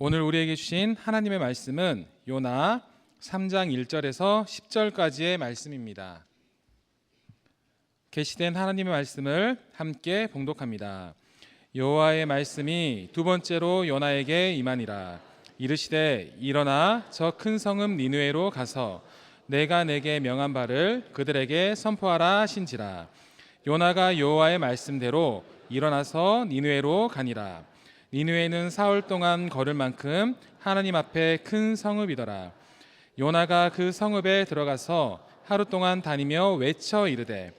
오늘 우리에게 주신 하나님의 말씀은 요나 3장 1절에서 10절까지의 말씀입니다. 계시된 하나님의 말씀을 함께 봉독합니다. 여호와의 말씀이 두 번째로 요나에게 임하니라. 이르시되 일어나 저 큰 성읍 니느웨로 가서 내가 내게 명한 바를 그들에게 선포하라 하신지라. 요나가 여호와의 말씀대로 일어나서 니느웨로 가니라. 니느웨는 사흘 동안 걸을 만큼 하나님 앞에 큰 성읍이더라. 요나가 그 성읍에 들어가서 하루 동안 다니며 외쳐 이르되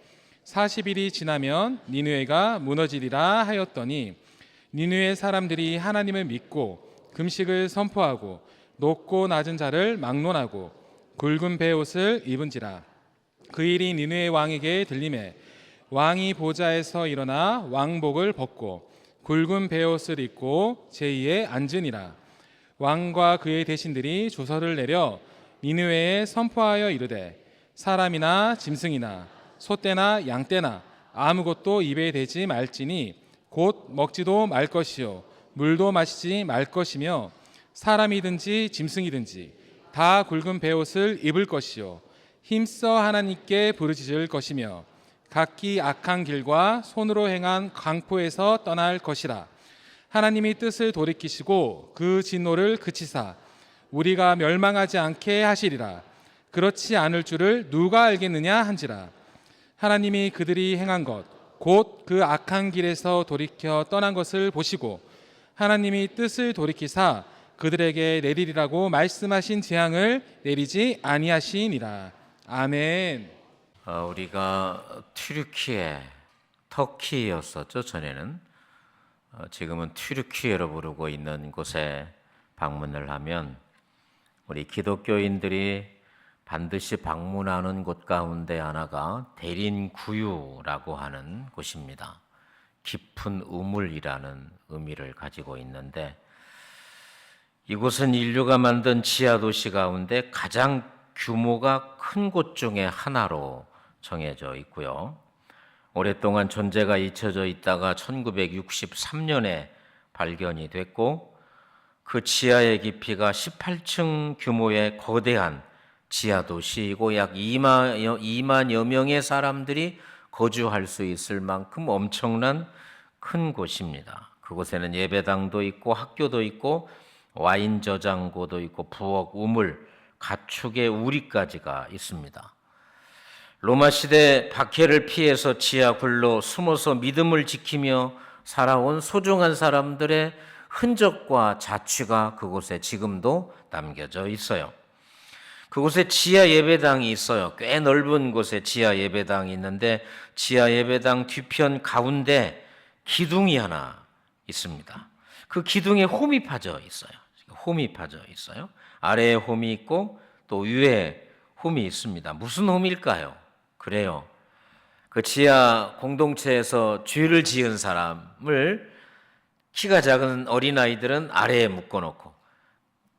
40일이 지나면 니느웨가 무너지리라 하였더니 니느웨 사람들이 하나님을 믿고 금식을 선포하고 높고 낮은 자를 막론하고 굵은 베옷을 입은지라. 그 일이 니느웨 왕에게 들리매 왕이 보좌에서 일어나 왕복을 벗고 굵은 베옷을 입고 제위에 앉으니라. 왕과 그의 대신들이 조서를 내려 니느웨에 선포하여 이르되 사람이나 짐승이나 소떼나 양떼나 아무것도 입에 대지 말지니 곧 먹지도 말 것이요 물도 마시지 말 것이며 사람이든지 짐승이든지 다 굵은 베옷을 입을 것이요 힘써 하나님께 부르짖을 것이며 각기 악한 길과 손으로 행한 강포에서 떠날 것이라. 하나님이 뜻을 돌이키시고 그 진노를 그치사 우리가 멸망하지 않게 하시리라. 그렇지 않을 줄을 누가 알겠느냐 한지라. 하나님이 그들이 행한 것 곧 그 악한 길에서 돌이켜 떠난 것을 보시고 하나님이 뜻을 돌이키사 그들에게 내리리라고 말씀하신 재앙을 내리지 아니하시니라. 아멘. 우리가 튀르키예, 터키였었죠. 전에는 지금은 튀르키예로 부르고 있는 곳에 방문을 하면 우리 기독교인들이 반드시 방문하는 곳 가운데 하나가 대린구유라고 하는 곳입니다. 깊은 우물이라는 의미를 가지고 있는데 이곳은 인류가 만든 지하도시 가운데 가장 규모가 큰 곳 중에 하나로 정해져 있고요. 오랫동안 존재가 잊혀져 있다가 1963년에 발견이 됐고 그 지하의 깊이가 18층 규모의 거대한 지하도시이고 약 2만여 명의 사람들이 거주할 수 있을 만큼 엄청난 큰 곳입니다. 그곳에는 예배당도 있고 학교도 있고 와인 저장고도 있고 부엌, 우물, 가축의 우리까지가 있습니다. 로마 시대 박해를 피해서 지하 굴로 숨어서 믿음을 지키며 살아온 소중한 사람들의 흔적과 자취가 그곳에 지금도 남겨져 있어요. 그곳에 지하 예배당이 있어요. 꽤 넓은 곳에 지하 예배당이 있는데 지하 예배당 뒤편 가운데 기둥이 하나 있습니다. 그 기둥에 홈이 파져 있어요. 홈이 파져 있어요. 아래에 홈이 있고 또 위에 홈이 있습니다. 무슨 홈일까요? 그래요. 그 지하 공동체에서 죄를 지은 사람을 키가 작은 어린아이들은 아래에 묶어놓고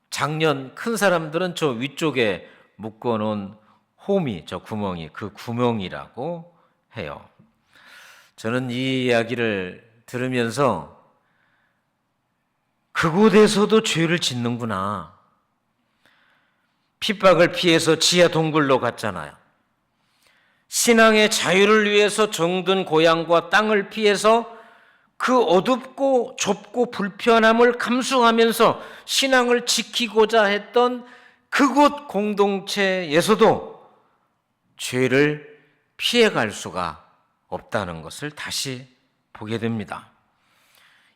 작년 큰 사람들은 저 위쪽에 묶어놓은 홈이 저 구멍이 그 구멍이라고 해요. 저는 이 이야기를 들으면서 그곳에서도 죄를 짓는구나. 핍박을 피해서 지하 동굴로 갔잖아요. 신앙의 자유를 위해서 정든 고향과 땅을 피해서 그 어둡고 좁고 불편함을 감수하면서 신앙을 지키고자 했던 그곳 공동체에서도 죄를 피해갈 수가 없다는 것을 다시 보게 됩니다.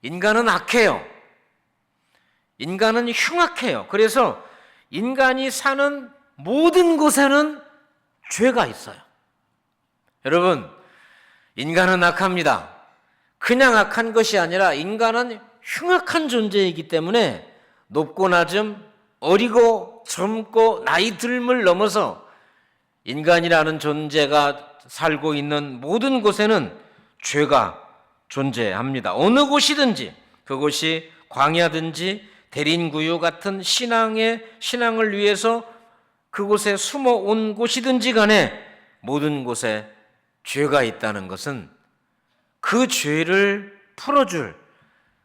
인간은 악해요. 인간은 흉악해요. 그래서 인간이 사는 모든 곳에는 죄가 있어요. 여러분, 인간은 악합니다. 그냥 악한 것이 아니라 인간은 흉악한 존재이기 때문에 높고 낮음, 어리고 젊고 나이 듦을 넘어서 인간이라는 존재가 살고 있는 모든 곳에는 죄가 존재합니다. 어느 곳이든지 그곳이 광야든지 대린구유 같은 신앙을 위해서 그곳에 숨어 온 곳이든지 간에 모든 곳에 죄가 있다는 것은 그 죄를 풀어줄,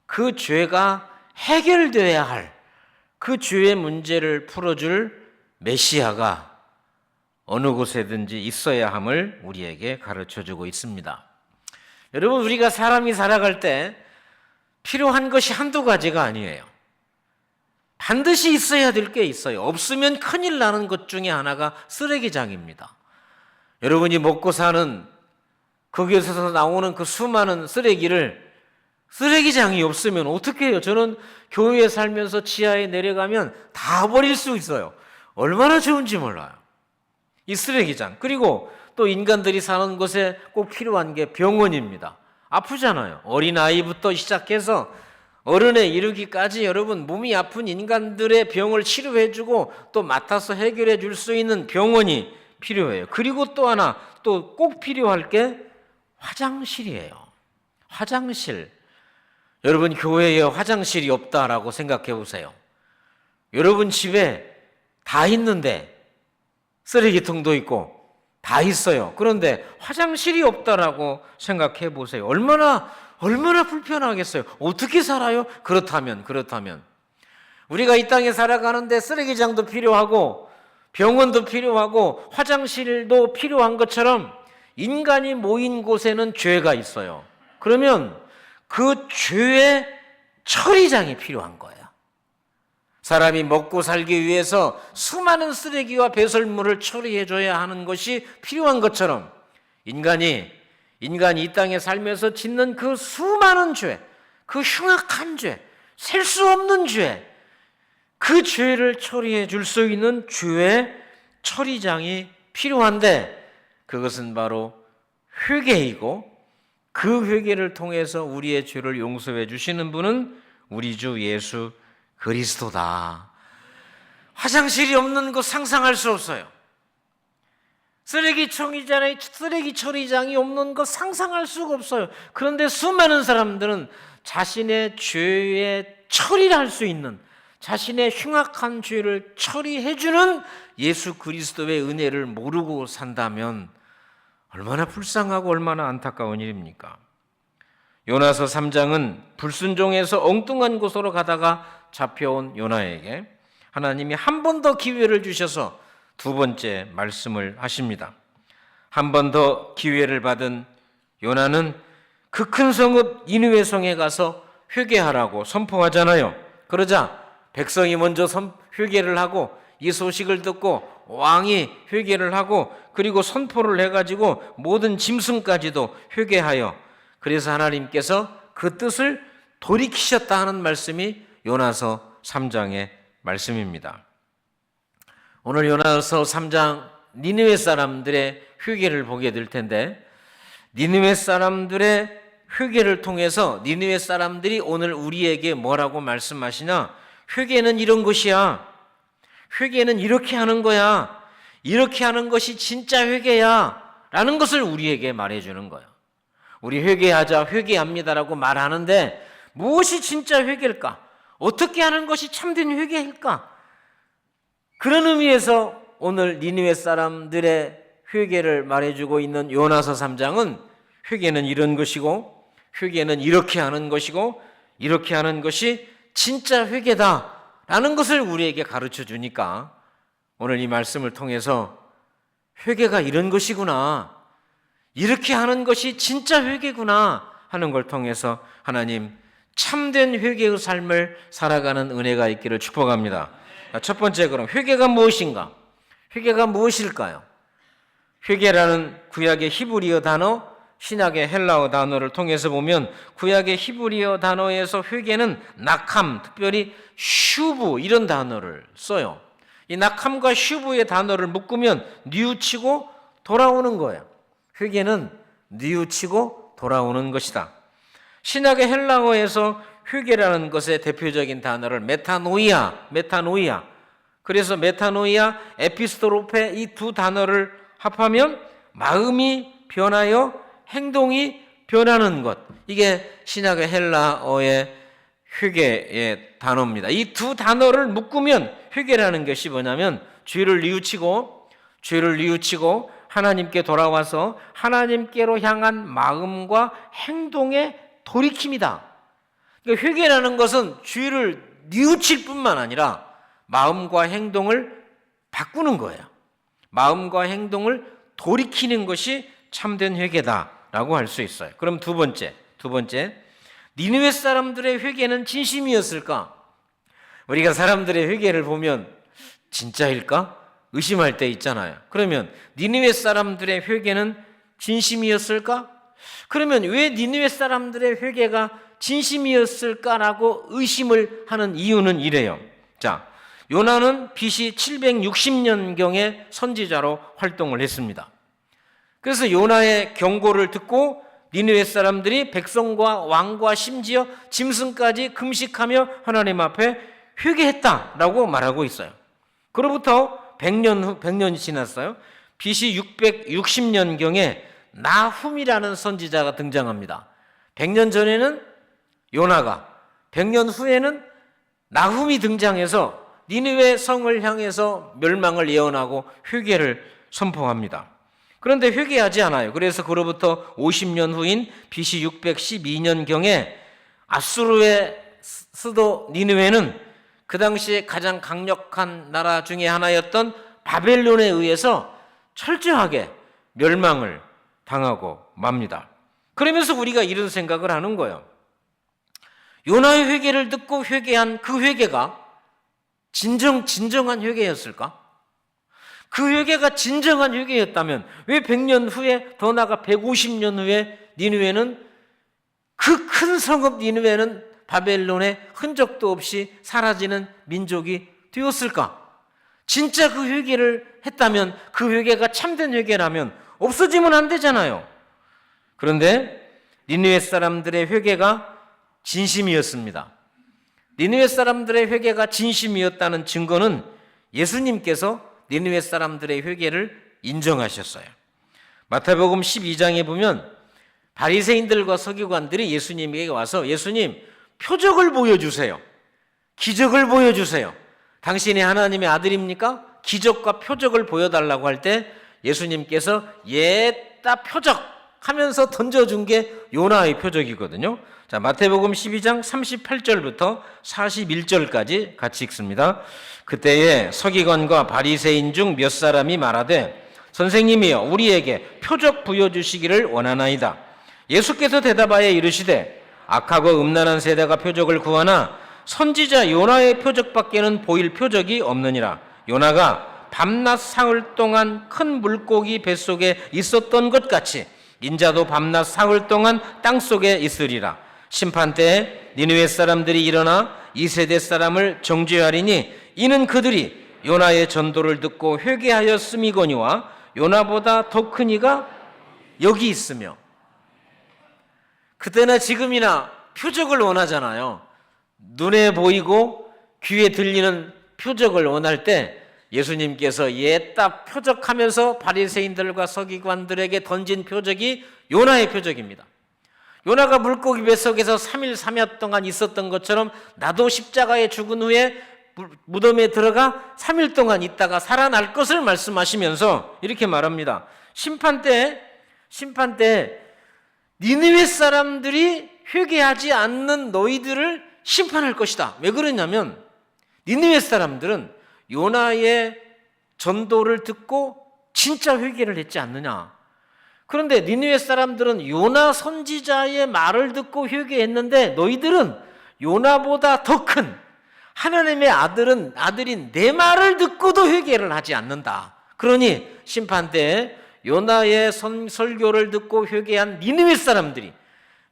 그 죄가 해결되어야 할 그 죄의 문제를 풀어줄 메시아가 어느 곳에든지 있어야 함을 우리에게 가르쳐주고 있습니다. 여러분, 우리가 사람이 살아갈 때 필요한 것이 한두 가지가 아니에요. 반드시 있어야 될 게 있어요. 없으면 큰일 나는 것 중에 하나가 쓰레기장입니다. 여러분이 먹고 사는 거기에서 나오는 그 수많은 쓰레기장이 없으면 어떻게 해요? 저는 교회에 살면서 지하에 내려가면 다 버릴 수 있어요. 얼마나 좋은지 몰라요. 이 쓰레기장. 그리고 또 인간들이 사는 곳에 꼭 필요한 게 병원입니다. 아프잖아요. 어린아이부터 시작해서 어른에 이르기까지 여러분 몸이 아픈 인간들의 병을 치료해주고 또 맡아서 해결해 줄 수 있는 병원이 필요해요. 그리고 또 하나 또 꼭 필요할 게 화장실이에요. 화장실. 여러분 교회에 화장실이 없다라고 생각해 보세요. 여러분 집에 다 있는데 쓰레기통도 있고 다 있어요. 그런데 화장실이 없다라고 생각해 보세요. 얼마나 불편하겠어요. 어떻게 살아요? 그렇다면 우리가 이 땅에 살아가는데 쓰레기장도 필요하고 병원도 필요하고 화장실도 필요한 것처럼 인간이 모인 곳에는 죄가 있어요. 그러면 그 죄의 처리장이 필요한 거예요. 사람이 먹고 살기 위해서 수많은 쓰레기와 배설물을 처리해줘야 하는 것이 필요한 것처럼 인간이 이 땅에 살면서 짓는 그 수많은 죄, 그 흉악한 죄, 셀 수 없는 죄, 그 죄를 처리해 줄 수 있는 죄의 처리장이 필요한데 그것은 바로 회개이고 그 회개를 통해서 우리의 죄를 용서해 주시는 분은 우리 주 예수 그리스도다. 화장실이 없는 거 상상할 수 없어요. 쓰레기 처리장이 없는 거 상상할 수가 없어요. 그런데 수많은 사람들은 자신의 죄의 처리를 할 수 있는 자신의 흉악한 죄를 처리해주는 예수 그리스도의 은혜를 모르고 산다면 얼마나 불쌍하고 얼마나 안타까운 일입니까? 요나서 3장은 불순종해서 엉뚱한 곳으로 가다가 잡혀온 요나에게 하나님이 한 번 더 기회를 주셔서 두 번째 말씀을 하십니다. 한 번 더 기회를 받은 요나는 그 큰 성읍 니느웨 성에 가서 회개하라고 선포하잖아요. 그러자 백성이 먼저 회개를 하고 이 소식을 듣고 왕이 회개를 하고 그리고 선포를 해가지고 모든 짐승까지도 회개하여 그래서 하나님께서 그 뜻을 돌이키셨다 하는 말씀이 요나서 3장의 말씀입니다. 오늘 요나서 3장 니느웨 사람들의 회개를 보게 될 텐데 니느웨 사람들의 회개를 통해서 니느웨 사람들이 오늘 우리에게 뭐라고 말씀하시냐? 회개는 이런 것이야. 회개는 이렇게 하는 거야. 이렇게 하는 것이 진짜 회개야. 라는 것을 우리에게 말해주는 거예요. 우리 회개하자, 회개합니다라고 말하는데 무엇이 진짜 회개일까? 어떻게 하는 것이 참된 회개일까? 그런 의미에서 오늘 니느웨 사람들의 회개를 말해주고 있는 요나서 3장은 회개는 이런 것이고 회개는 이렇게 하는 것이고 이렇게 하는 것이 진짜 회개다라는 것을 우리에게 가르쳐 주니까 오늘 이 말씀을 통해서 회개가 이런 것이구나, 이렇게 하는 것이 진짜 회개구나 하는 걸 통해서 하나님 참된 회개의 삶을 살아가는 은혜가 있기를 축복합니다. 첫 번째, 그럼 회개가 무엇인가? 회개가 무엇일까요? 회개라는 구약의 히브리어 단어, 신약의 헬라어 단어를 통해서 보면 구약의 히브리어 단어에서 회개는 낙함, 특별히 슈브 이런 단어를 써요. 이 낙함과 슈브의 단어를 묶으면 뉘우치고 돌아오는 거예요. 회개는 뉘우치고 돌아오는 것이다. 신약의 헬라어에서 회개라는 것의 대표적인 단어를 메타노이아. 그래서 메타노이아, 에피스토로페 이 두 단어를 합하면 마음이 변하여 행동이 변하는 것. 이게 신약의 헬라어의 회개의 단어입니다. 이 두 단어를 묶으면 회개라는 것이 뭐냐면 죄를 뉘우치고 하나님께 돌아와서 하나님께로 향한 마음과 행동의 돌이킴이다. 그러니까 회개라는 것은 죄를 뉘우칠 뿐만 아니라 마음과 행동을 바꾸는 거예요. 마음과 행동을 돌이키는 것이 참된 회개다라고 할 수 있어요. 그럼 두 번째, 니느웨 사람들의 회개는 진심이었을까? 우리가 사람들의 회개를 보면 진짜일까? 의심할 때 있잖아요. 그러면 니느웨 사람들의 회개는 진심이었을까? 그러면 왜 니느웨 사람들의 회개가 진심이었을까라고 의심을 하는 이유는 이래요. 자, 요나는 BC 760년경에 선지자로 활동을 했습니다. 그래서 요나의 경고를 듣고 니느웨 사람들이 백성과 왕과 심지어 짐승까지 금식하며 하나님 앞에 회개했다라고 말하고 있어요. 그로부터 100년이 지났어요. BC 660년경에 나훔이라는 선지자가 등장합니다. 100년 전에는 요나가, 100년 후에는 나훔이 등장해서 니느웨 성을 향해서 멸망을 예언하고 회개를 선포합니다. 그런데 회개하지 않아요. 그래서 그로부터 50년 후인 BC 612년경에 아수르의 수도 니느웨는 그 당시에 가장 강력한 나라 중에 하나였던 바벨론에 의해서 철저하게 멸망을 당하고 맙니다. 그러면서 우리가 이런 생각을 하는 거예요. 요나의 회개를 듣고 회개한 그 회개가 진정한 회개였을까? 그 회개가 진정한 회개였다면 왜 100년 후에, 더 나아가 150년 후에 니느웨는, 그 큰 성읍 니느웨는 바벨론의 흔적도 없이 사라지는 민족이 되었을까? 진짜 그 회개를 했다면, 그 회개가 참된 회개라면 없어지면 안 되잖아요. 그런데 니느웨 사람들의 회개가 진심이었습니다. 니느웨 사람들의 회개가 진심이었다는 증거는 예수님께서 니느웨 사람들의 회개를 인정하셨어요. 마태복음 12장에 보면 바리새인들과 서기관들이 예수님에게 와서, 예수님, 표적을 보여주세요. 기적을 보여주세요. 당신이 하나님의 아들입니까? 기적과 표적을 보여달라고 할 때 예수님께서 옛다 표적 하면서 던져준 게 요나의 표적이거든요. 자, 마태복음 12장 38절부터 41절까지 같이 읽습니다. 그때에 서기관과 바리새인 중 몇 사람이 말하되, 선생님이여, 우리에게 표적 부여주시기를 원하나이다. 예수께서 대답하여 이르시되, 악하고 음란한 세대가 표적을 구하나 선지자 요나의 표적밖에는 보일 표적이 없느니라. 요나가 밤낮 사흘 동안 큰 물고기 뱃속에 있었던 것 같이 인자도 밤낮 사흘 동안 땅속에 있으리라. 심판때에 니느웨 사람들이 일어나 이 세대 사람을 정죄하리니 이는 그들이 요나의 전도를 듣고 회개하였음이거니와 요나보다 더 큰 이가 여기 있으며. 그때나 지금이나 표적을 원하잖아요. 눈에 보이고 귀에 들리는 표적을 원할 때 예수님께서 옛다 표적하면서 바리새인들과 서기관들에게 던진 표적이 요나의 표적입니다. 요나가 물고기 뱃속에서 3일 3야 동안 있었던 것처럼 나도 십자가에 죽은 후에 무덤에 들어가 3일 동안 있다가 살아날 것을 말씀하시면서 이렇게 말합니다. 심판 때 니느웨 사람들이 회개하지 않는 너희들을 심판할 것이다. 왜 그러냐면 니느웨 사람들은 요나의 전도를 듣고 진짜 회개를 했지 않느냐. 그런데 니느웨 사람들은 요나 선지자의 말을 듣고 회개했는데 너희들은 요나보다 더 큰 하나님의 아들인 내 말을 듣고도 회개를 하지 않는다. 그러니 심판 때에 요나의 설교를 듣고 회개한 니느웨 사람들이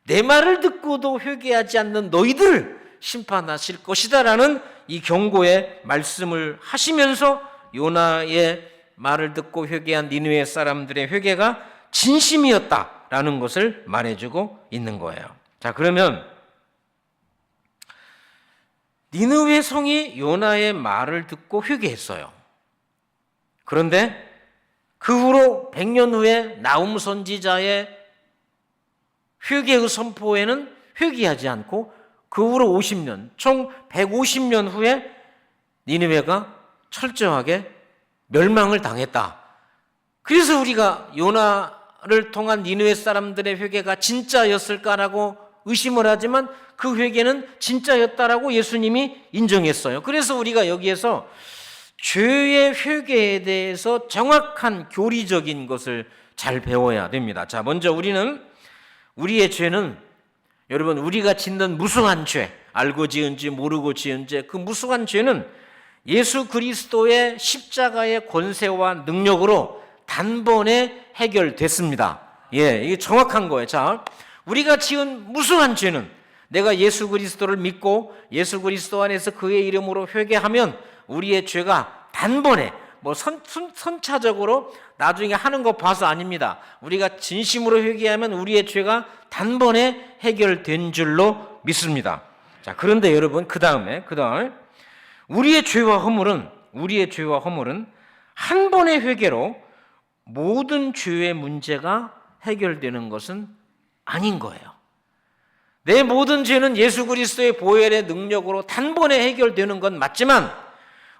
내 말을 듣고도 회개하지 않는 너희들을 심판하실 것이다라는 이 경고의 말씀을 하시면서 요나의 말을 듣고 회개한 니느웨 사람들의 회개가 진심이었다라는 것을 말해주고 있는 거예요. 자, 그러면 니느웨 성이 요나의 말을 듣고 회개했어요. 그런데 그 후로 100년 후에 나훔 선지자의 회개의 선포에는 회개하지 않고 그 후로 50년, 총 150년 후에 니느웨가 철저하게 멸망을 당했다. 그래서 우리가 요나를 통한 니느웨 사람들의 회개가 진짜였을까라고 의심을 하지만 그 회개는 진짜였다라고 예수님이 인정했어요. 그래서 우리가 여기에서 죄의 회개에 대해서 정확한 교리적인 것을 잘 배워야 됩니다. 자, 먼저 우리의 죄는, 여러분, 우리가 짓는 무수한 죄, 알고 지은지 모르고 지은지 그 무수한 죄는 예수 그리스도의 십자가의 권세와 능력으로 단번에 해결됐습니다. 예, 이게 정확한 거예요. 자, 우리가 지은 무수한 죄는 내가 예수 그리스도를 믿고 예수 그리스도 안에서 그의 이름으로 회개하면 우리의 죄가 단번에 선차적으로 나중에 하는 거 봐서 아닙니다. 우리가 진심으로 회개하면 우리의 죄가 단번에 해결된 줄로 믿습니다. 자, 그런데 여러분, 그 다음에 우리의 죄와 허물은 한 번의 회개로 모든 죄의 문제가 해결되는 것은 아닌 거예요. 내 모든 죄는 예수 그리스도의 보혈의 능력으로 단번에 해결되는 건 맞지만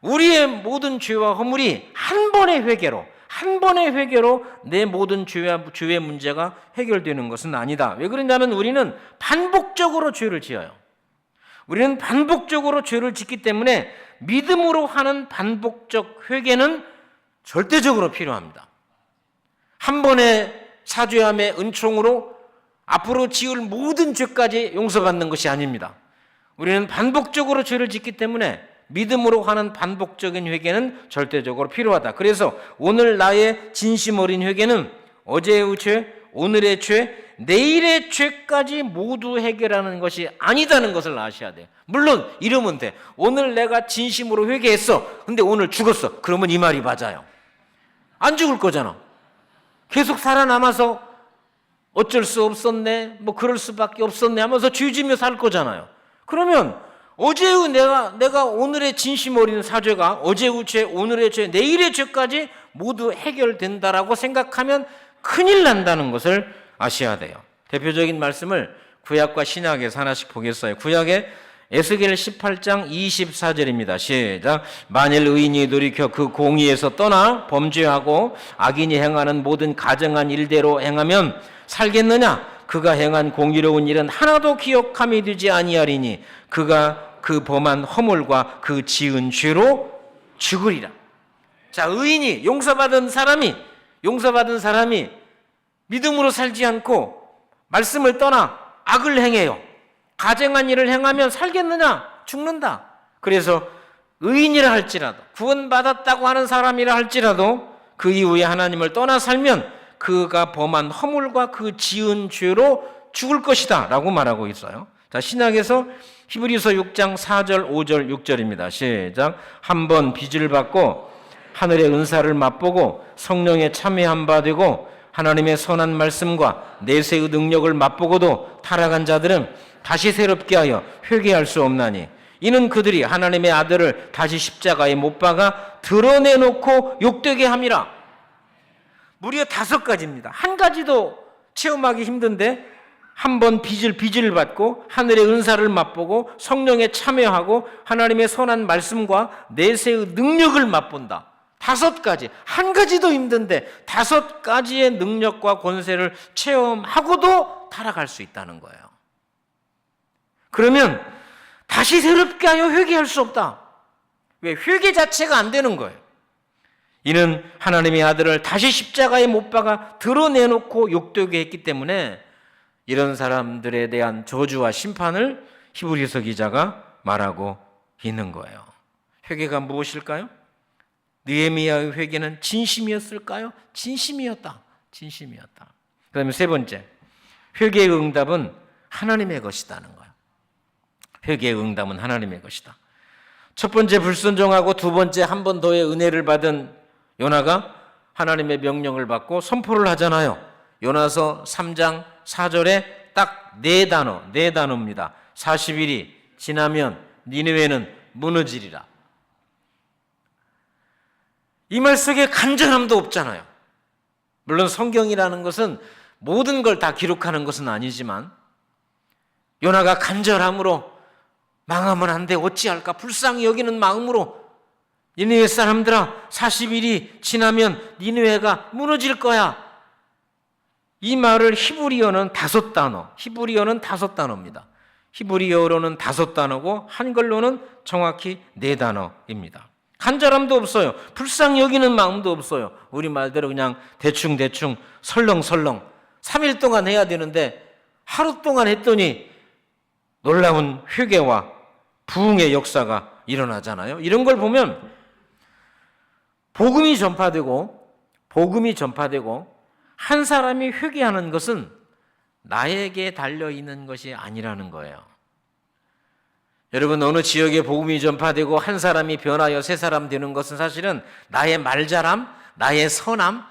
우리의 모든 죄와 허물이 한 번의 회개로 내 모든 죄의 문제가 해결되는 것은 아니다. 왜 그러냐면 우리는 반복적으로 죄를 지어요. 우리는 반복적으로 죄를 짓기 때문에 믿음으로 하는 반복적 회개는 절대적으로 필요합니다. 한 번의 사죄함의 은총으로 앞으로 지을 모든 죄까지 용서받는 것이 아닙니다. 우리는 반복적으로 죄를 짓기 때문에 믿음으로 하는 반복적인 회개는 절대적으로 필요하다. 그래서 오늘 나의 진심 어린 회개는 어제의 죄, 오늘의 죄, 내일의 죄까지 모두 해결하는 것이 아니다는 것을 아셔야 돼요. 물론 이러면 돼. 오늘 내가 진심으로 회개했어. 근데 오늘 죽었어. 그러면 이 말이 맞아요. 안 죽을 거잖아. 계속 살아남아서 어쩔 수 없었네, 그럴 수밖에 없었네 하면서 죄지며 살 거잖아요. 그러면 어제의 내가 오늘의 진심 어린 사죄가 어제의 죄, 오늘의 죄, 내일의 죄까지 모두 해결된다라고 생각하면 큰일 난다는 것을 아셔야 돼요. 대표적인 말씀을 구약과 신약에서 하나씩 보겠어요. 구약에 에스겔 18장 24절입니다. 시작. 만일 의인이 돌이켜 그 공의에서 떠나 범죄하고 악인이 행하는 모든 가증한 일대로 행하면 살겠느냐? 그가 행한 공의로운 일은 하나도 기억함이 되지 아니하리니 그가 그 범한 허물과 그 지은 죄로 죽으리라. 자, 의인이 용서받은 사람이 믿음으로 살지 않고 말씀을 떠나 악을 행해요. 가증한 일을 행하면 살겠느냐? 죽는다. 그래서 의인이라 할지라도, 구원받았다고 하는 사람이라 할지라도 그 이후에 하나님을 떠나 살면 그가 범한 허물과 그 지은 죄로 죽을 것이다 라고 말하고 있어요. 자, 신약에서 히브리서 6장 4절 5절 6절입니다. 시작. 한번 빚을 받고 하늘의 은사를 맛보고 성령에 참여한 바 되고 하나님의 선한 말씀과 내세의 능력을 맛보고도 타락한 자들은 다시 새롭게 하여 회개할 수 없나니 이는 그들이 하나님의 아들을 다시 십자가에 못 박아 드러내놓고 욕되게 함이라. 무려 5가지입니다. 한 가지도 체험하기 힘든데 한 번 빚을 받고 하늘의 은사를 맛보고 성령에 참여하고 하나님의 선한 말씀과 내세의 능력을 맛본다. 5가지. 한 가지도 힘든데 5가지의 능력과 권세를 체험하고도 타락할 수 있다는 거예요. 그러면 다시 새롭게 하여 회개할 수 없다. 왜? 회개 자체가 안 되는 거예요. 이는 하나님의 아들을 다시 십자가에 못 박아 드러내놓고 욕되게 했기 때문에 이런 사람들에 대한 저주와 심판을 히브리서 기자가 말하고 있는 거예요. 회개가 무엇일까요? 느헤미야의 회개는 진심이었을까요? 진심이었다. 그 다음에 3번째, 회개의 응답은 하나님의 것이다는 거예요. 회개의 응답은 하나님의 것이다. 첫 번째 불순종하고 두 번째 한 번 더의 은혜를 받은 요나가 하나님의 명령을 받고 선포를 하잖아요. 요나서 3장 4절에 딱 4단어입니다. 40일이 지나면 니느웨는 무너지리라. 이 말 속에 간절함도 없잖아요. 물론 성경이라는 것은 모든 걸 다 기록하는 것은 아니지만 요나가 간절함으로 망하면 안 돼, 어찌할까 불쌍히 여기는 마음으로 니느웨 사람들아 40일이 지나면 니느웨가 무너질 거야. 이 말을 히브리어는 5단어입니다. 히브리어로는 5단어고 한글로는 정확히 4단어입니다. 간절함도 없어요. 불쌍히 여기는 마음도 없어요. 우리 말대로 그냥 대충대충 설렁설렁 3일 동안 해야 되는데 하루 동안 했더니 놀라운 회개와 부흥의 역사가 일어나잖아요. 이런 걸 보면 복음이 전파되고 한 사람이 회개하는 것은 나에게 달려있는 것이 아니라는 거예요. 여러분, 어느 지역에 복음이 전파되고 한 사람이 변하여 새 사람 되는 것은 사실은 나의 말잘함, 나의 선함,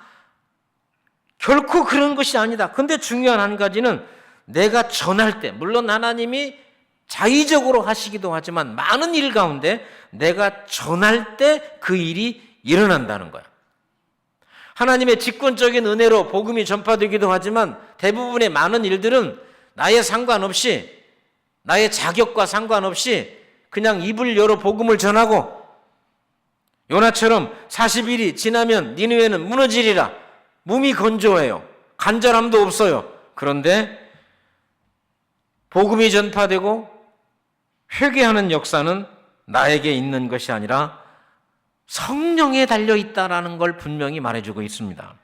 결코 그런 것이 아니다. 근데 중요한 한 가지는 내가 전할 때, 물론 하나님이 자의적으로 하시기도 하지만 많은 일 가운데 내가 전할 때 그 일이 일어난다는 거야. 하나님의 직권적인 은혜로 복음이 전파되기도 하지만 대부분의 많은 일들은 나의 상관없이, 나의 자격과 상관없이 그냥 입을 열어 복음을 전하고, 요나처럼 40일이 지나면 니느웨는 무너지리라. 몸이 건조해요. 간절함도 없어요. 그런데 복음이 전파되고 회개하는 역사는 나에게 있는 것이 아니라 성령에 달려있다라는 걸 분명히 말해주고 있습니다.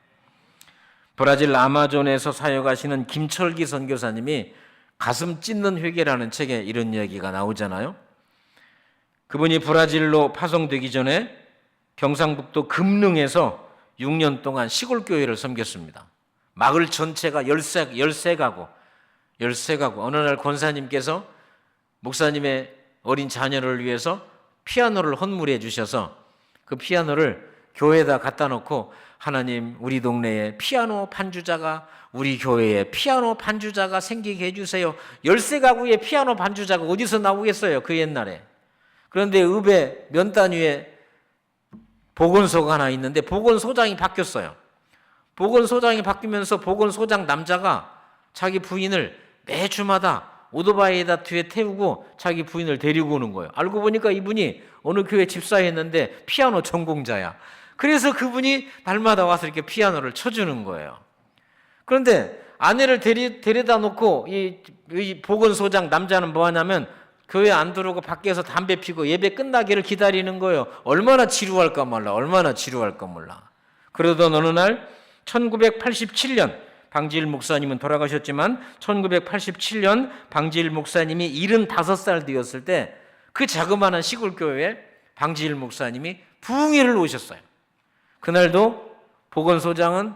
브라질 아마존에서 사역하시는 김철기 선교사님이 가슴 찢는 회개라는 책에 이런 이야기가 나오잖아요. 그분이 브라질로 파송되기 전에 경상북도 금능에서 6년 동안 시골교회를 섬겼습니다. 마을 전체가 13가구. 어느 날 권사님께서 목사님의 어린 자녀를 위해서 피아노를 헌물해 주셔서 그 피아노를 교회에다 갖다 놓고, 하나님, 우리 동네에 피아노 반주자가, 우리 교회에 피아노 반주자가 생기게 해주세요. 13가구의 피아노 반주자가 어디서 나오겠어요, 그 옛날에. 그런데 읍에 면단 위에 보건소가 하나 있는데 보건소장이 바뀌었어요. 보건소장이 바뀌면서 보건소장 남자가 자기 부인을 매주마다 오토바이에다 뒤에 태우고 자기 부인을 데리고 오는 거예요. 알고 보니까 이분이 어느 교회 집사였는데 피아노 전공자야. 그래서 그분이 날마다 와서 이렇게 피아노를 쳐주는 거예요. 그런데 아내를 데려다 놓고 이 보건소장 남자는 뭐 하냐면 교회 안 들어오고 밖에서 담배 피고 예배 끝나기를 기다리는 거예요. 얼마나 지루할까 몰라. 그러던 어느 날 1987년, 방지일 목사님은 돌아가셨지만 1987년 방지일 목사님이 75살 되었을 때 그 자그마한 시골교회에 방지일 목사님이 부흥회를 오셨어요. 그날도 보건소장은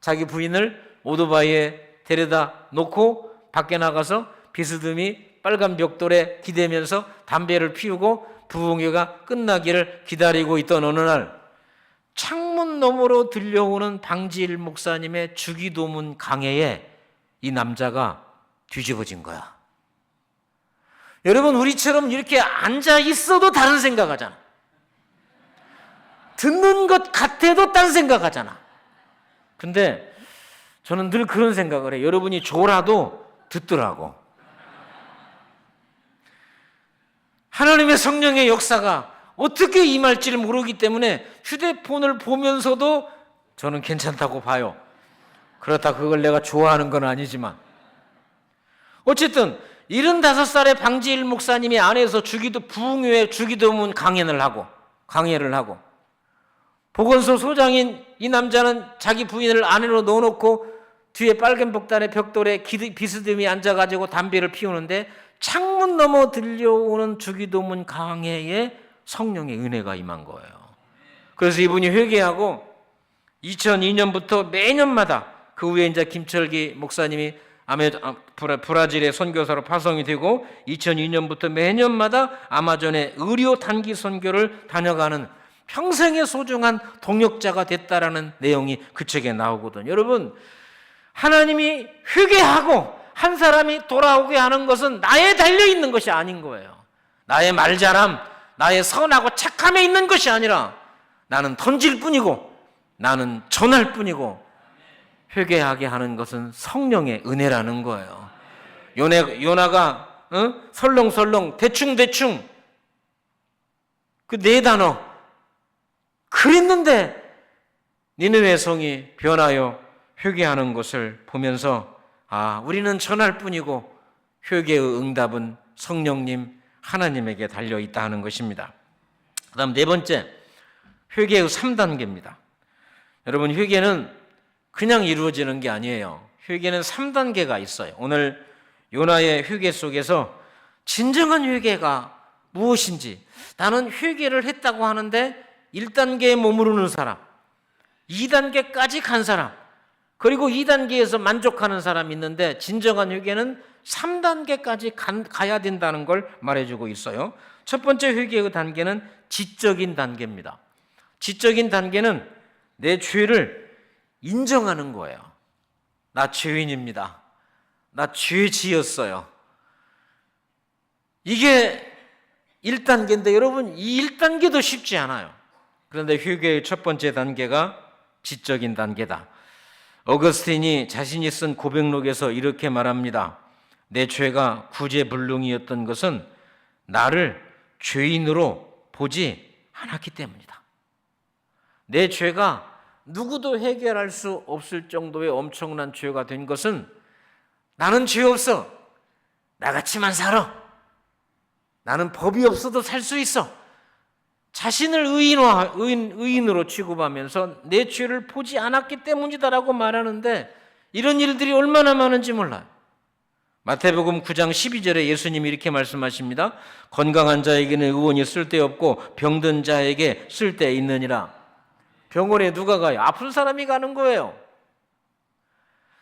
자기 부인을 오토바이에 데려다 놓고 밖에 나가서 비스듬히 빨간 벽돌에 기대면서 담배를 피우고 부흥회가 끝나기를 기다리고 있던 어느 날, 창문 너머로 들려오는 방지일 목사님의 주기도문 강해에 이 남자가 뒤집어진 거야. 여러분, 우리처럼 이렇게 앉아 있어도 다른 생각하잖아. 듣는 것 같아도 딴 생각하잖아. 근데 저는 늘 그런 생각을 해요. 여러분이 졸아도 듣더라고. 하나님의 성령의 역사가 어떻게 임할지를 모르기 때문에 휴대폰을 보면서도 저는 괜찮다고 봐요. 그렇다 그걸 내가 좋아하는 건 아니지만, 어쨌든 75살의 방지일 목사님이 안에서 부흥회 주기도문 강해를 하고 보건소 소장인 이 남자는 자기 부인을 안으로 넣어놓고 뒤에 빨간 벽돌에 비스듬히 앉아가지고 담배를 피우는데, 창문 너머 들려오는 주기도문 강해에 성령의 은혜가 임한 거예요. 그래서 이분이 회개하고 2002년부터 매년마다, 그 후에 이제 김철기 목사님이 브라질의 선교사로 파송이 되고 2002년부터 매년마다 아마존의 의료 단기 선교를 다녀가는 평생의 소중한 동역자가 됐다라는 내용이 그 책에 나오거든요. 여러분, 하나님이 회개하고 한 사람이 돌아오게 하는 것은 나에 달려있는 것이 아닌 거예요. 나의 말잘함, 나의 선하고 착함에 있는 것이 아니라 나는 던질 뿐이고 나는 전할 뿐이고, 회개하게 하는 것은 성령의 은혜라는 거예요. 요나가 설렁설렁 대충대충 그 4단어 그랬는데 니느웨 성이 변하여 회개하는 것을 보면서, 아, 우리는 전할 뿐이고 회개의 응답은 성령님 하나님에게 달려 있다 하는 것입니다. 그다음 네 번째, 회개의 3단계입니다. 여러분, 회개는 그냥 이루어지는 게 아니에요. 회개는 3단계가 있어요. 오늘 요나의 회개 속에서 진정한 회개가 무엇인지, 나는 회개를 했다고 하는데 1단계에 머무르는 사람, 2단계까지 간 사람, 그리고 2단계에서 만족하는 사람이 있는데 진정한 회개는 3단계까지 가야 된다는 걸 말해주고 있어요. 첫 번째 회개의 단계는 지적인 단계입니다. 지적인 단계는 내 죄를 인정하는 거예요. 나 죄인입니다. 나 죄 지었어요. 이게 1단계인데 여러분, 이 1단계도 쉽지 않아요. 그런데 회개의 첫 번째 단계가 지적인 단계다. 어거스틴이 자신이 쓴 고백록에서 이렇게 말합니다. 내 죄가 구제불능이었던 것은 나를 죄인으로 보지 않았기 때문이다. 내 죄가 누구도 해결할 수 없을 정도의 엄청난 죄가 된 것은 나는 죄 없어. 나같이만 살아. 나는 법이 없어도 살 수 있어. 자신을 의인으로 취급하면서 내 죄를 보지 않았기 때문이다라고 말하는데 이런 일들이 얼마나 많은지 몰라요. 마태복음 9장 12절에 예수님이 이렇게 말씀하십니다. 건강한 자에게는 의원이 쓸데없고 병든 자에게 쓸데 있느니라. 병원에 누가 가요? 아픈 사람이 가는 거예요.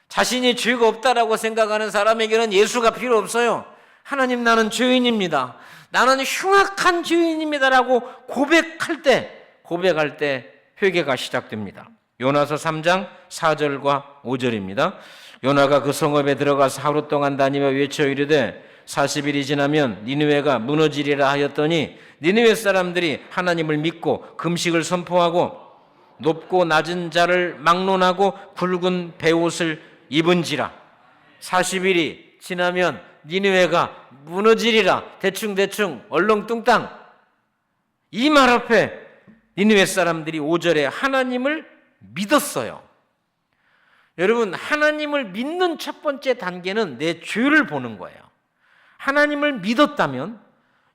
자신이 죄가 없다라고 생각하는 사람에게는 예수가 필요 없어요. 하나님, 나는 죄인입니다. 나는 흉악한 죄인입니다라고 고백할 때 회개가 시작됩니다. 요나서 3장 4절과 5절입니다. 요나가 그 성읍에 들어가서 하루 동안 다니며 외쳐 이르되 40일이 지나면 니느웨가 무너지리라 하였더니 니느웨 사람들이 하나님을 믿고 금식을 선포하고 높고 낮은 자를 막론하고 굵은 베옷을 입은지라. 40일이 지나면 니느웨가 무너지리라. 대충 얼렁뚱땅. 이 말 앞에 니느웨 사람들이 5절에 하나님을 믿었어요. 여러분, 하나님을 믿는 첫 번째 단계는 내 죄를 보는 거예요. 하나님을 믿었다면,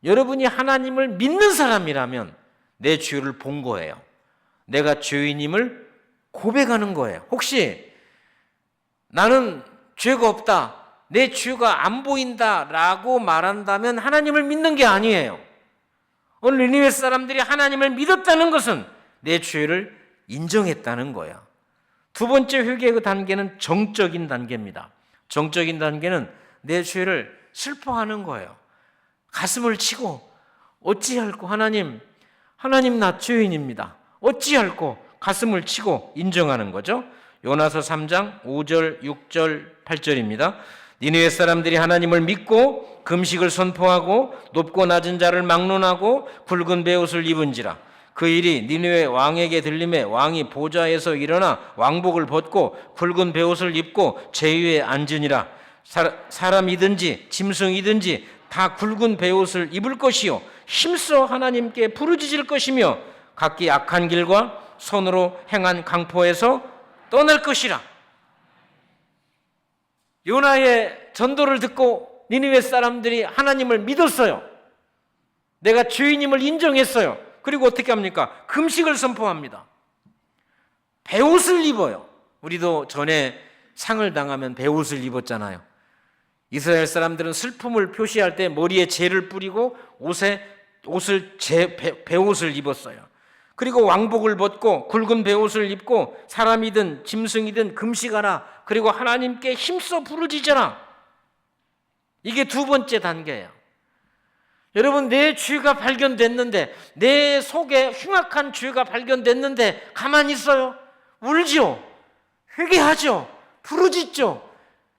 여러분이 하나님을 믿는 사람이라면 내 죄를 본 거예요. 내가 죄인임을 고백하는 거예요. 혹시 나는 죄가 없다, 내 죄가 안 보인다라고 말한다면 하나님을 믿는 게 아니에요. 오늘 니느웨 사람들이 하나님을 믿었다는 것은 내 죄를 인정했다는 거야. 두 번째 회개의 단계는 정적인 단계입니다. 정적인 단계는 내 죄를 슬퍼하는 거예요. 가슴을 치고 어찌할꼬 하나님 나 죄인입니다. 어찌할꼬 가슴을 치고 인정하는 거죠. 요나서 3장 5절, 6절, 8절입니다. 니느웨 사람들이 하나님을 믿고 금식을 선포하고 높고 낮은 자를 막론하고 굵은 베옷을 입은지라. 그 일이 니느웨 왕에게 들림에 왕이 보좌에서 일어나 왕복을 벗고 굵은 베옷을 입고 제위에 앉으니라. 사람이든지 짐승이든지 다 굵은 베옷을 입을 것이요 힘써 하나님께 부르짖을 것이며 각기 악한 길과 손으로 행한 강포에서 떠날 것이라. 요나의 전도를 듣고 니느웨 사람들이 하나님을 믿었어요. 내가 죄인임을 인정했어요. 그리고 어떻게 합니까? 금식을 선포합니다. 베옷을 입어요. 우리도 전에 상을 당하면 베옷을 입었잖아요. 이스라엘 사람들은 슬픔을 표시할 때 머리에 재를 뿌리고 베옷을 입었어요. 그리고 왕복을 벗고 굵은 베옷을 입고 사람이든 짐승이든 금식하라. 그리고 하나님께 힘써 부르짖어라. 이게 두 번째 단계예요. 여러분, 내 죄가 발견됐는데, 내 속에 흉악한 죄가 발견됐는데 가만히 있어요? 울죠. 회개하죠. 부르짖죠.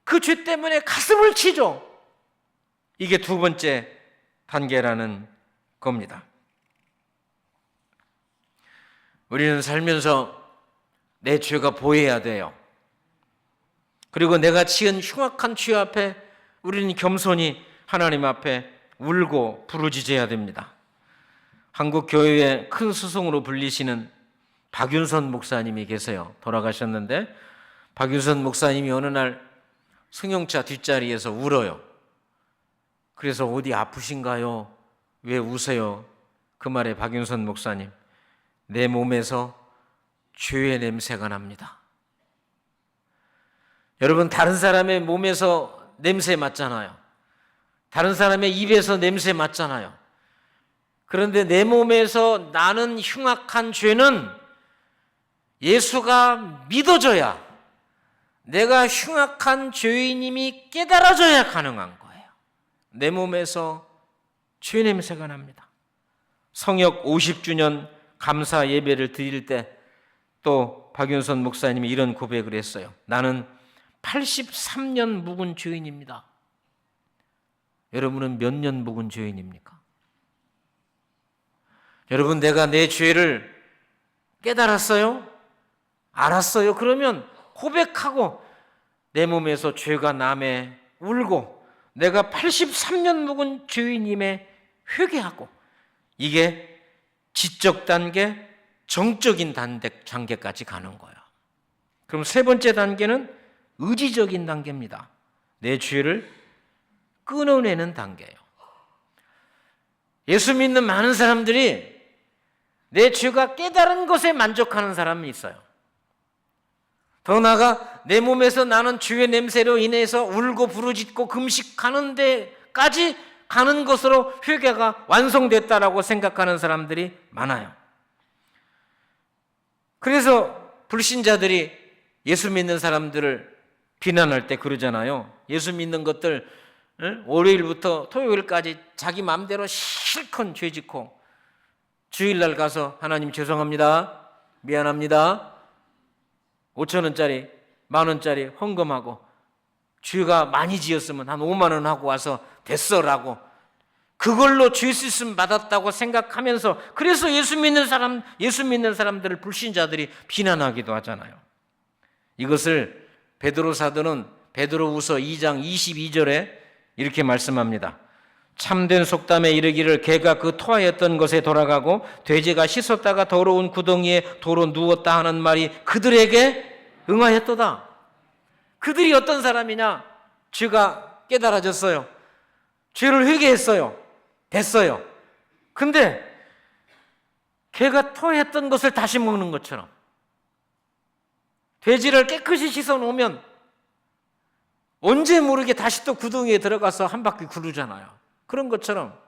그 죄 때문에 가슴을 치죠. 이게 두 번째 단계라는 겁니다. 우리는 살면서 내 죄가 보여야 돼요. 그리고 내가 지은 흉악한 죄 앞에 우리는 겸손히 하나님 앞에 울고 부르짖어야 됩니다. 한국 교회의 큰 스승으로 불리시는 박윤선 목사님이 계세요. 돌아가셨는데 박윤선 목사님이 어느 날 승용차 뒷자리에서 울어요. 그래서 어디 아프신가요? 왜 우세요? 그 말에 박윤선 목사님, 내 몸에서 죄의 냄새가 납니다. 여러분, 다른 사람의 몸에서 냄새 맡잖아요. 다른 사람의 입에서 냄새 맡잖아요. 그런데 내 몸에서 나는 흉악한 죄는 예수가 믿어져야, 내가 흉악한 죄인임이 깨달아져야 가능한 거예요. 내 몸에서 죄 냄새가 납니다. 성역 50주년 감사 예배를 드릴 때 또 박윤선 목사님이 이런 고백을 했어요. 나는 83년 묵은 죄인입니다. 여러분은 몇 년 묵은 죄인입니까? 여러분, 내가 내 죄를 깨달았어요? 알았어요? 그러면 고백하고 내 몸에서 죄가 남에 울고 내가 83년 묵은 죄인임에 회개하고, 이게 지적 단계, 정적인 단계까지 가는 거예요. 그럼 세 번째 단계는 의지적인 단계입니다. 내 죄를 끊어내는 단계예요. 예수 믿는 많은 사람들이 내 죄가 깨달은 것에 만족하는 사람이 있어요. 더 나아가 내 몸에서 나는 죄의 냄새로 인해서 울고 부르짖고 금식하는 데까지 가는 것으로 회개가 완성됐다라고 생각하는 사람들이 많아요. 그래서 불신자들이 예수 믿는 사람들을 비난할 때 그러잖아요. 예수 믿는 것들 월요일부터 토요일까지 자기 마음대로 실컷 죄짓고 주일날 가서 하나님 죄송합니다, 미안합니다, 5,000원짜리 10,000원짜리 헌금하고, 죄가 많이 지었으면 한 5만 원 하고 와서 됐어라고, 그걸로 죄 씻음 받았다고 생각하면서, 그래서 예수 믿는 사람들을 불신자들이 비난하기도 하잖아요. 이것을 베드로 사도는 베드로후서 2장 22절에 이렇게 말씀합니다. 참된 속담에 이르기를 개가 그 토하였던 것에 돌아가고 돼지가 씻었다가 더러운 구덩이에 도로 누웠다 하는 말이 그들에게 응하였도다. 그들이 어떤 사람이냐? 죄가 깨달아졌어요. 죄를 회개했어요. 됐어요. 근데 개가 토했던 것을 다시 먹는 것처럼, 돼지를 깨끗이 씻어 놓으면 언제 모르게 다시 또 구덩이에 들어가서 한 바퀴 구르잖아요. 그런 것처럼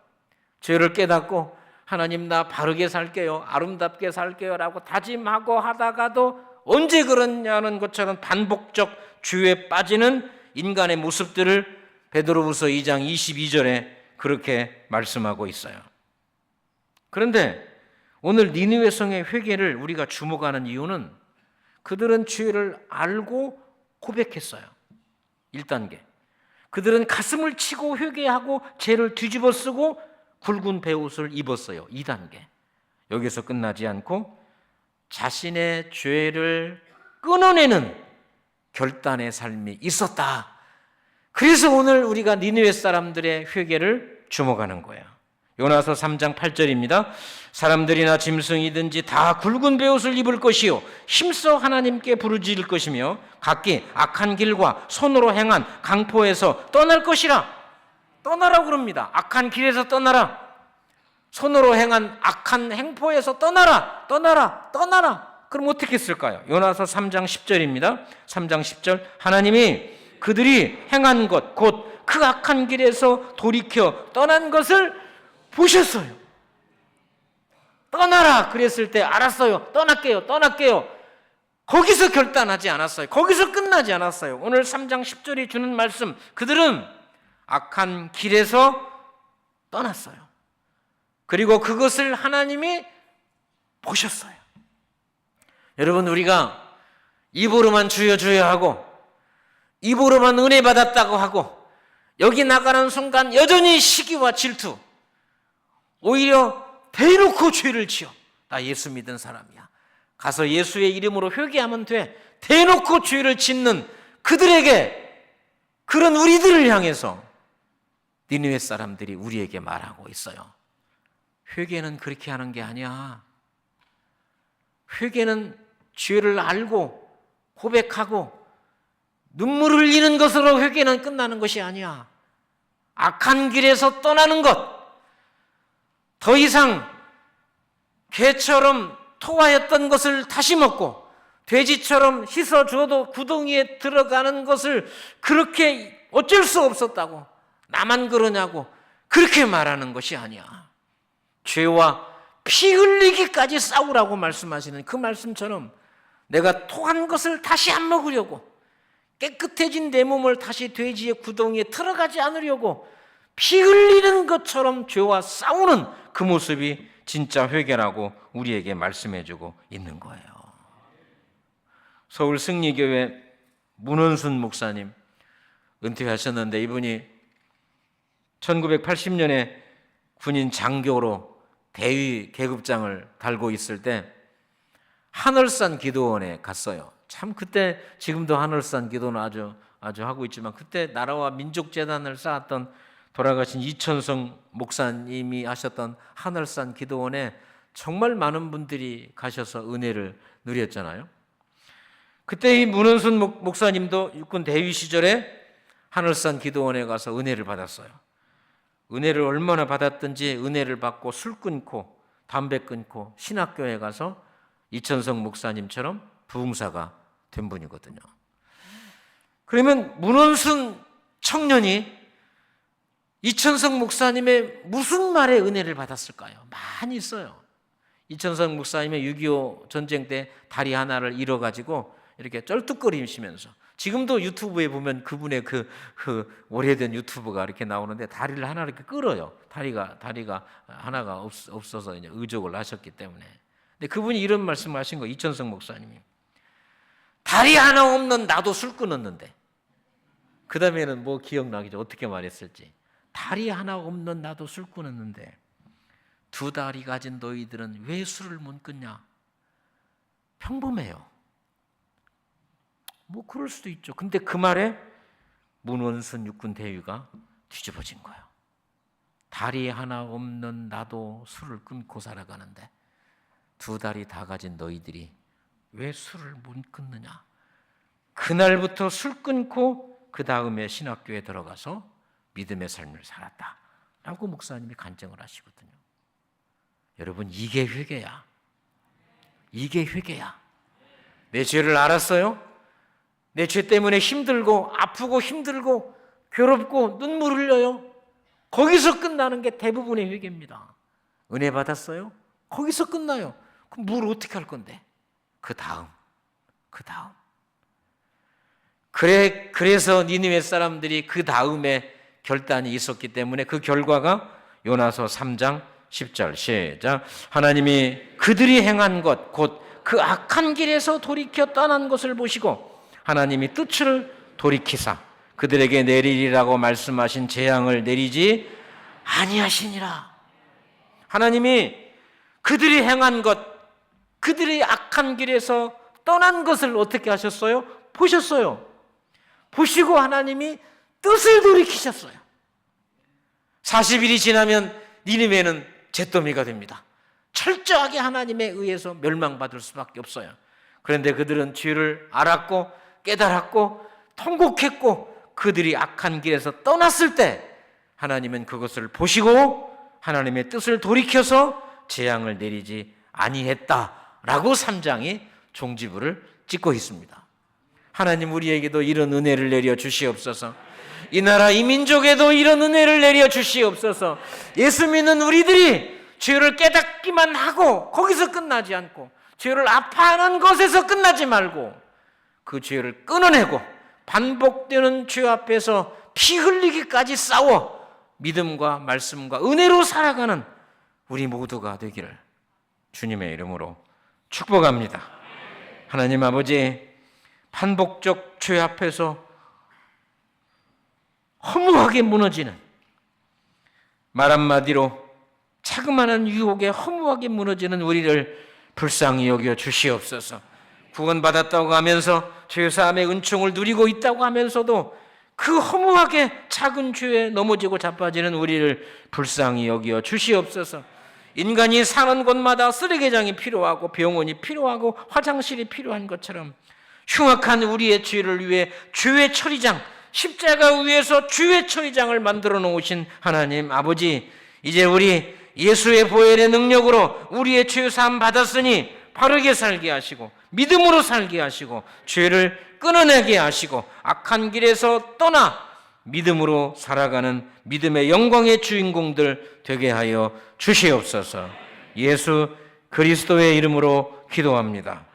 죄를 깨닫고 하나님 나 바르게 살게요, 아름답게 살게요 라고 다짐하고 하다가도 언제 그러냐는 것처럼 반복적 죄에 빠지는 인간의 모습들을 베드로후서 2장 22절에 그렇게 말씀하고 있어요. 그런데 오늘 니느웨 성의 회개를 우리가 주목하는 이유는 그들은 죄를 알고 고백했어요. 1단계. 그들은 가슴을 치고 회개하고 죄를 뒤집어 쓰고 굵은 베옷을 입었어요. 2단계. 여기서 끝나지 않고 자신의 죄를 끊어내는 결단의 삶이 있었다. 그래서 오늘 우리가 니느웨 사람들의 회개를 주목하는 거예요. 요나서 3장 8절입니다. 사람들이나 짐승이든지 다 굵은 베옷을 입을 것이요 힘써 하나님께 부르짖을 것이며 각기 악한 길과 손으로 행한 강포에서 떠날 것이라. 떠나라고 그럽니다. 악한 길에서 떠나라. 손으로 행한 악한 행포에서 떠나라. 떠나라. 떠나라. 그럼 어떻게 했을까요? 요나서 3장 10절입니다. 3장 10절. 하나님이 그들이 행한 것 곧 그 악한 길에서 돌이켜 떠난 것을 보셨어요. 떠나라 그랬을 때 알았어요. 떠날게요. 거기서 결단하지 않았어요. 거기서 끝나지 않았어요. 오늘 3장 10절이 주는 말씀, 그들은 악한 길에서 떠났어요. 그리고 그것을 하나님이 보셨어요. 여러분, 우리가 입으로만 주여 주여 하고 입으로만 은혜 받았다고 하고 여기 나가는 순간 여전히 시기와 질투, 오히려 대놓고 죄를 지어. 나 예수 믿은 사람이야, 가서 예수의 이름으로 회개하면 돼, 대놓고 죄를 짓는 그들에게, 그런 우리들을 향해서 니느웨 사람들이 우리에게 말하고 있어요. 회개는 그렇게 하는 게 아니야. 회개는 죄를 알고 고백하고 눈물을 흘리는 것으로 회개는 끝나는 것이 아니야. 악한 길에서 떠나는 것, 더 이상 개처럼 토하였던 것을 다시 먹고 돼지처럼 씻어 주어도 구덩이에 들어가는 것을 그렇게 어쩔 수 없었다고, 나만 그러냐고 그렇게 말하는 것이 아니야. 죄와 피 흘리기까지 싸우라고 말씀하시는 그 말씀처럼 내가 토한 것을 다시 안 먹으려고, 깨끗해진 내 몸을 다시 돼지의 구덩이에 들어가지 않으려고 피 흘리는 것처럼 죄와 싸우는 그 모습이 진짜 회개라고 우리에게 말씀해주고 있는 거예요. 서울 승리교회 문원순 목사님 은퇴하셨는데, 이분이 1980년에 군인 장교로 대위 계급장을 달고 있을 때 하늘산 기도원에 갔어요. 참 그때, 지금도 하늘산 기도는 아주 하고 있지만, 그때 나라와 민족재단을 쌓았던 돌아가신 이천성 목사님이 하셨던 하늘산 기도원에 정말 많은 분들이 가셔서 은혜를 누렸잖아요. 그때 이 문원순 목사님도 육군 대위 시절에 하늘산 기도원에 가서 은혜를 받았어요. 은혜를 얼마나 받았든지 은혜를 받고 술 끊고 담배 끊고 신학교에 가서 이천성 목사님처럼 부흥사가 된 분이거든요. 그러면 문원순 청년이 이천성 목사님의 무슨 말에 은혜를 받았을까요? 많이 있어요. 이천성 목사님의 6.25 전쟁 때 다리 하나를 잃어가지고 이렇게 쩔뚝거리시면서, 지금도 유튜브에 보면 그분의 그 오래된 유튜브가 이렇게 나오는데 다리를 하나 이렇게 끌어요. 다리가 하나가 없어서 이제 의족을 하셨기 때문에. 근데 그분이 이런 말씀하신 거, 이천성 목사님이. 다리 하나 없는 나도 술 끊었는데, 그 다음에는 뭐 기억나겠죠? 어떻게 말했을지. 다리 하나 없는 나도 술 끊었는데 두 다리 가진 너희들은 왜 술을 못 끊냐? 평범해요. 뭐 그럴 수도 있죠. 근데 그 말에 문원순 육군 대위가 뒤집어진 거예요. 다리 하나 없는 나도 술을 끊고 살아가는데 두 다리 다 가진 너희들이 왜 술을 못 끊느냐? 그날부터 술 끊고 그 다음에 신학교에 들어가서 믿음의 삶을 살았다라고 목사님이 간증을 하시거든요. 여러분, 이게 회개야. 이게 회개야. 내 죄를 알았어요? 내 죄 때문에 힘들고 아프고 힘들고 괴롭고 눈물 흘려요. 거기서 끝나는 게 대부분의 회개입니다. 은혜 받았어요? 거기서 끝나요. 그럼 뭘 어떻게 할 건데? 그 다음. 그래서 니느웨 사람들이 그 다음에 결단이 있었기 때문에 그 결과가 요나서 3장 10절 시작. 하나님이 그들이 행한 것 곧 그 악한 길에서 돌이켜 떠난 것을 보시고 하나님이 뜻을 돌이키사 그들에게 내리리라고 말씀하신 재앙을 내리지 아니하시니라. 하나님이 그들이 행한 것, 그들이 악한 길에서 떠난 것을 어떻게 하셨어요? 보셨어요. 보시고 하나님이 뜻을 돌이키셨어요. 40일이 지나면 니느웨는 잿더미가 됩니다. 철저하게 하나님에 의해서 멸망받을 수밖에 없어요. 그런데 그들은 죄를 알았고 깨달았고 통곡했고 그들이 악한 길에서 떠났을 때 하나님은 그것을 보시고 하나님의 뜻을 돌이켜서 재앙을 내리지 아니했다라고 3장이 종지부를 찍고 있습니다. 하나님, 우리에게도 이런 은혜를 내려 주시옵소서. 이 나라 이 민족에도 이런 은혜를 내려 주시옵소서. 예수 믿는 우리들이 죄를 깨닫기만 하고 거기서 끝나지 않고 죄를 아파하는 것에서 끝나지 말고 그 죄를 끊어내고 반복되는 죄 앞에서 피 흘리기까지 싸워 믿음과 말씀과 은혜로 살아가는 우리 모두가 되기를 주님의 이름으로 축복합니다. 하나님 아버지, 반복적 죄 앞에서 허무하게 무너지는, 말 한마디로 자그마한 유혹에 허무하게 무너지는 우리를 불쌍히 여겨 주시옵소서. 구원받았다고 하면서 죄사함의 은총을 누리고 있다고 하면서도 그 허무하게 작은 죄에 넘어지고 자빠지는 우리를 불쌍히 여겨 주시옵소서. 인간이 사는 곳마다 쓰레기장이 필요하고 병원이 필요하고 화장실이 필요한 것처럼 흉악한 우리의 죄를 위해 죄의 처리장, 십자가 위에서 주의 처의장을 만들어 놓으신 하나님 아버지, 이제 우리 예수의 보혈의 능력으로 우리의 죄 사함 받았으니 바르게 살게 하시고 믿음으로 살게 하시고 죄를 끊어내게 하시고 악한 길에서 떠나 믿음으로 살아가는 믿음의 영광의 주인공들 되게 하여 주시옵소서. 예수 그리스도의 이름으로 기도합니다.